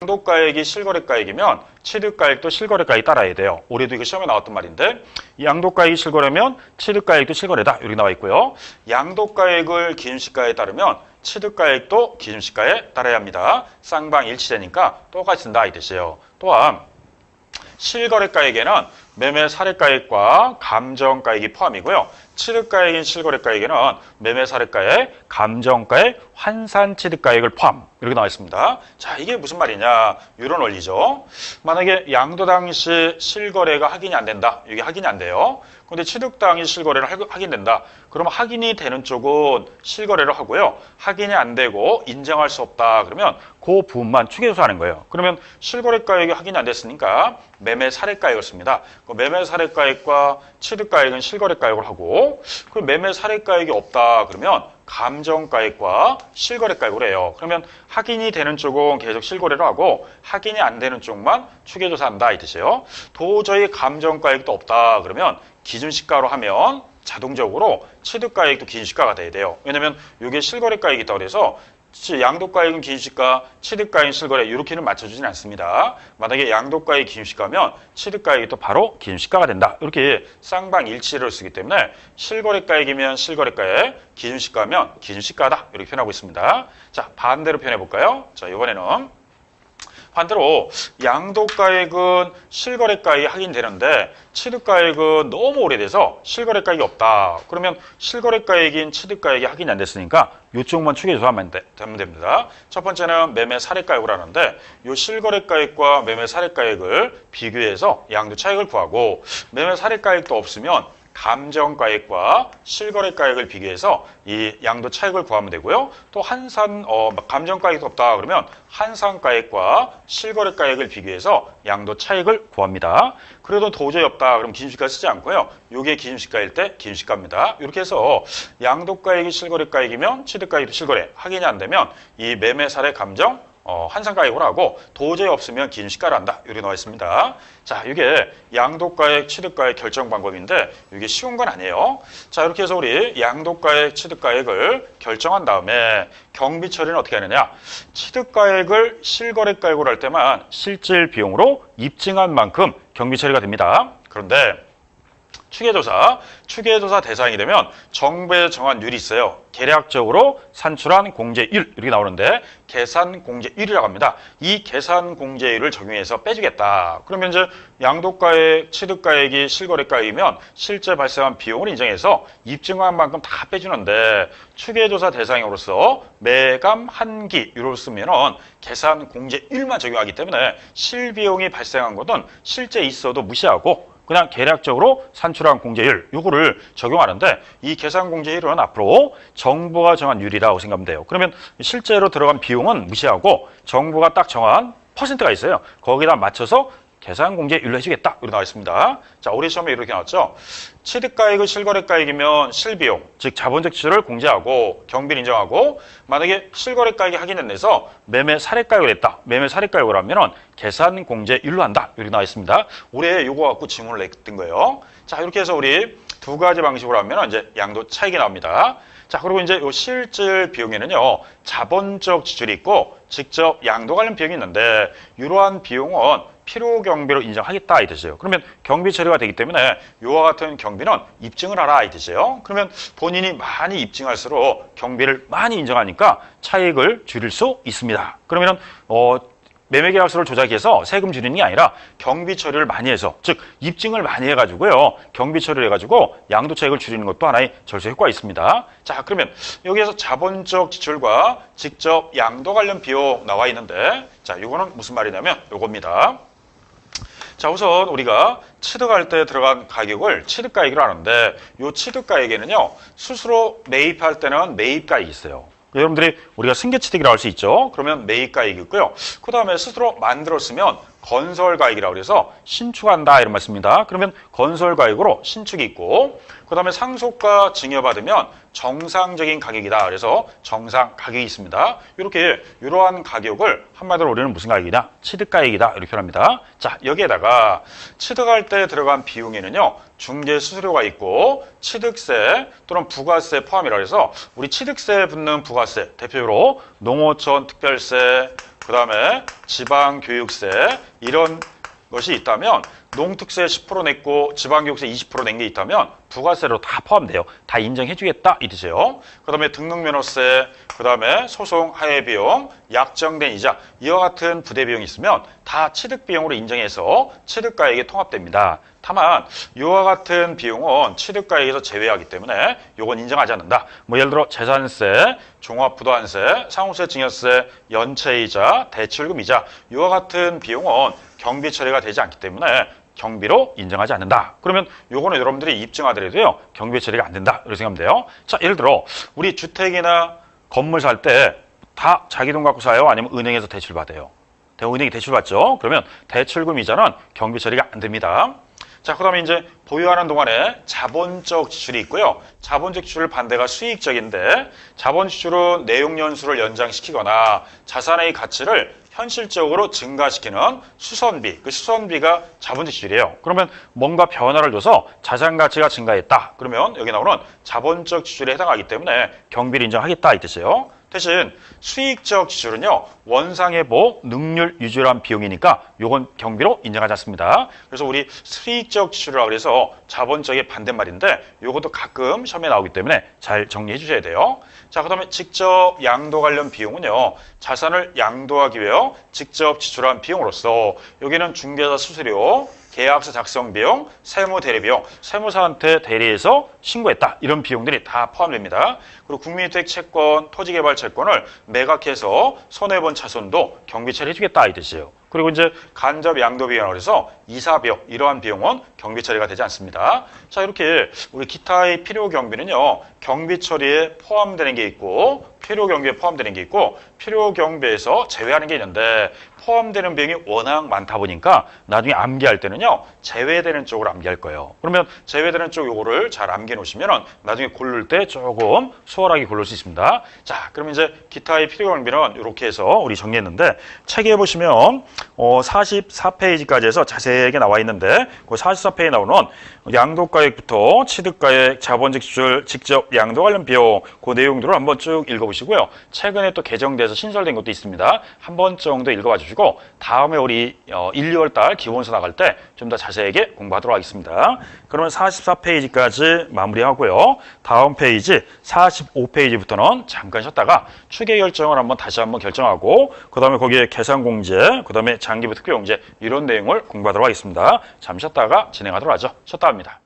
양도가액이 실거래가액이면 취득가액도 실거래가액이 따라야 돼요. 올해도 이거 시험에 나왔던 말인데 양도가액이 실거래면 취득가액도 실거래다. 이렇게 나와 있고요. 양도가액을 기준시가에 따르면 취득가액도 기준시가에 따라야 합니다. 쌍방일치되니까 똑같이 쓴다 이 뜻이에요. 또한 실거래가액에는 매매 사례가액과 감정가액이 포함이고요. 취득가액인 실거래가액에는 매매 사례가액, 감정가액, 환산취득가액을 포함 이렇게 나와 있습니다. 자, 이게 무슨 말이냐? 이런 원리죠. 만약에 양도 당시 실거래가 확인이 안 된다. 이게 확인이 안 돼요. 근데 취득 당시 실거래를 확인된다. 그러면 확인이 되는 쪽은 실거래를 하고요. 확인이 안 되고 인정할 수 없다. 그러면 그 부분만 추계조사하는 거예요. 그러면 실거래가액이 확인이 안 됐으니까 매매 사례가액을 씁니다. 그 매매 사례가액과 취득가액은 실거래가액을 하고 그 매매 사례가액이 없다. 그러면 감정가액과 실거래가액을 해요. 그러면 확인이 되는 쪽은 계속 실거래를 하고 확인이 안 되는 쪽만 추계조사한다 이 뜻이에요. 도저히 감정가액도 없다. 그러면 기준시가로 하면 자동적으로 취득가액도 기준시가가 돼야 돼요. 왜냐면 이게 실거래가액이 있다고 해서 양도가액은 기준시가, 취득가액은 실거래 이렇게는 맞춰주진 않습니다. 만약에 양도가액이 기준시가면 취득가액이 또 바로 기준시가가 된다. 이렇게 쌍방일치를 쓰기 때문에 실거래가액이면 실거래가액, 기준시가면 기준시가다. 이렇게 표현하고 있습니다. 자, 반대로 표현해볼까요? 자, 이번에는 반대로 양도가액은 실거래가액이 확인되는데 취득가액은 너무 오래돼서 실거래가액이 없다. 그러면 실거래가액인 취득가액이 확인이 안 됐으니까 이쪽만 추계조사하면 되면 됩니다. 첫 번째는 매매 사례가액을 하는데 이 실거래가액과 매매 사례가액을 비교해서 양도 차익을 구하고 매매 사례가액도 없으면 감정가액과 실거래가액을 비교해서 이 양도 차익을 구하면 되고요. 또 감정가액도 없다 그러면 환산가액과 실거래가액을 비교해서 양도 차익을 구합니다. 그래도 도저히 없다 그럼 기준시가 쓰지 않고요. 이게 기준시가일 때 기준시가입니다. 이렇게 해서 양도가액이 실거래가액이면 취득가액도 실거래 확인이 안 되면 이 매매 사례 감정 환산가액을 하고 도저히 없으면 기준시가를 한다. 이렇게 나와 있습니다. 자, 이게 양도가액, 취득가액 결정 방법인데 이게 쉬운 건 아니에요. 자, 이렇게 해서 우리 양도가액, 취득가액을 결정한 다음에 경비 처리는 어떻게 하느냐? 취득가액을 실거래가액으로 할 때만 실질 비용으로 입증한 만큼 경비 처리가 됩니다. 그런데 추계조사 대상이 되면 정부에 정한 율이 있어요. 계략적으로 산출한 공제율 이렇게 나오는데 계산공제율이라고 합니다. 이 계산공제율을 적용해서 빼주겠다. 그러면 이제 양도가액, 취득가액이 실거래가액이면 실제 발생한 비용을 인정해서 입증한 만큼 다 빼주는데 추계조사 대상으로서 매감 한기율을 쓰면은 계산공제율만 적용하기 때문에 실비용이 발생한 것은 실제 있어도 무시하고 그냥 계략적으로 산출한 공제율 요거를 적용하는데 이 계산공제율은 앞으로 정부가 정한 율이라고 생각하면 돼요. 그러면 실제로 들어간 비용은 무시하고 정부가 딱 정한 퍼센트가 있어요. 거기다 맞춰서 계산공제율로 해주겠다. 이렇게 나와 있습니다. 자, 올해 시험에 이렇게 나왔죠. 취득가액은 실거래가액이면 실비용, 즉 자본적 지출을 공제하고 경비를 인정하고 만약에 실거래가액이 확인된 데서 매매 사례가액을 했다. 매매 사례가액을 하면 계산공제율로 한다. 이렇게 나와 있습니다. 올해 요거 갖고 질문을 냈던 거예요. 자, 이렇게 해서 우리 두 가지 방식으로 하면 이제 양도 차익이 나옵니다. 자, 그리고 이제 요 실질 비용에는요, 자본적 지출이 있고 직접 양도 관련 비용이 있는데 이러한 비용은 필요 경비로 인정하겠다 이 뜻이에요. 그러면 경비 처리가 되기 때문에 이와 같은 경비는 입증을 하라 이 뜻이에요. 그러면 본인이 많이 입증할수록 경비를 많이 인정하니까 차익을 줄일 수 있습니다. 그러면은 매매계약서를 조작해서 세금 줄이는 게 아니라 경비 처리를 많이 해서 즉 입증을 많이 해가지고요 경비 처리를 해가지고 양도 차익을 줄이는 것도 하나의 절세 효과가 있습니다. 자, 그러면 여기에서 자본적 지출과 직접 양도 관련 비용 나와 있는데 자, 이거는 무슨 말이냐면 요겁니다. 자, 우선 우리가 취득할 때 들어간 가격을 취득가액이라고 하는데 이 취득가액에는요 스스로 매입할 때는 매입가액이 있어요. 여러분들이 우리가 승계취득이라고 할 수 있죠. 그러면 매입가액이 있고요. 그 다음에 스스로 만들었으면 건설가액이라고 해서 신축한다 이런 말씀입니다. 그러면 건설가액으로 신축이 있고 그 다음에 상속과 증여받으면 정상적인 가격이다. 그래서 정상 가격이 있습니다. 이러한 가격을 한마디로 우리는 무슨 가격이냐? 취득가액이다. 이렇게 표현합니다. 자, 여기에다가 취득할 때 들어간 비용에는요. 중개 수수료가 있고 취득세 또는 부가세 포함이라 해서 우리 취득세 붙는 부가세 대표적으로 농어촌 특별세, 그 다음에 지방교육세 이런 것이 있다면 농특세 10% 냈고 지방교육세 20% 낸 게 있다면 부가세로 다 포함돼요. 다 인정해주겠다 이 뜻이에요. 그 다음에 등록면허세, 그 다음에 소송 하해비용, 약정된 이자 이와 같은 부대비용이 있으면 다 취득비용으로 인정해서 취득가액에 통합됩니다. 다만 이와 같은 비용은 취득가액에서 제외하기 때문에 이건 인정하지 않는다. 뭐 예를 들어 재산세, 종합부동산세, 상호세, 증여세, 연체이자, 대출금이자 이와 같은 비용은 경비 처리가 되지 않기 때문에 경비로 인정하지 않는다. 그러면 요거는 여러분들이 입증하더라도요. 경비 처리가 안 된다. 이렇게 생각하면 돼요. 자, 예를 들어 우리 주택이나 건물 살 때 다 자기 돈 갖고 사요? 아니면 은행에서 대출 받아요? 은행이 대출 받죠. 그러면 대출금 이자는 경비 처리가 안 됩니다. 자, 그 다음에 이제 보유하는 동안에 자본적 지출이 있고요. 자본적 지출 반대가 수익적인데 자본 지출은 내용 연수를 연장시키거나 자산의 가치를 현실적으로 증가시키는 수선비, 그 수선비가 자본적 지출이에요. 그러면 뭔가 변화를 줘서 자산 가치가 증가했다. 그러면 여기 나오는 자본적 지출에 해당하기 때문에 경비를 인정하겠다 이 뜻이에요. 대신 수익적 지출은요. 원상회복, 능률 유지한 비용이니까 요건 경비로 인정하지 않습니다. 그래서 우리 수익적 지출이라고 해서 자본적의 반대말인데 요것도 가끔 시험에 나오기 때문에 잘 정리해 주셔야 돼요. 자, 그 다음에 직접 양도 관련 비용은요. 자산을 양도하기 위해 직접 지출한 비용으로서 여기는 중개사 수수료, 계약서 작성 비용, 세무 대리 비용, 세무사한테 대리해서 신고했다. 이런 비용들이 다 포함됩니다. 그리고 국민주택 채권, 토지개발 채권을 매각해서 손해본 차손도 경비 처리해주겠다 이 뜻이에요. 그리고 이제 간접 양도 비용을 해서 이사 비용 이러한 비용은 경비 처리가 되지 않습니다. 자, 이렇게 우리 기타의 필요 경비는요. 경비 처리에 포함되는 게 있고 필요 경비에 포함되는 게 있고 필요 경비에서 제외하는 게 있는데 포함되는 비용이 워낙 많다 보니까 나중에 암기할 때는요. 제외되는 쪽으로 암기할 거예요. 그러면 제외되는 쪽 요거를 잘 암기해 놓으시면 나중에 고를 때 조금 수월하게 고를 수 있습니다. 자, 그럼 이제 기타의 필요 경비는 이렇게 해서 우리 정리했는데 책에 보시면 44페이지까지 해서 자세하게 나와 있는데 그 44페이지에 나오는 양도가액부터 취득가액, 자본적 지출, 직접 양도 관련 비용 그 내용들을 한번 쭉 읽어보시고요. 최근에 또 개정돼서 신설된 것도 있습니다. 한 번 정도 읽어봐 주시고 다음에 우리 1, 2월 달 기본서 나갈 때 좀 더 자세하게 공부하도록 하겠습니다. 그러면 44페이지까지 마무리하고요. 다음 페이지 45페이지부터는 잠깐 쉬었다가 추계 결정을 다시 한번 결정하고 그 다음에 거기에 계산공제, 그 다음에 장기부 특별공제 이런 내용을 공부하도록 하겠습니다. 잠시 쉬었다가 진행하도록 하죠. 쉬었다 합니다.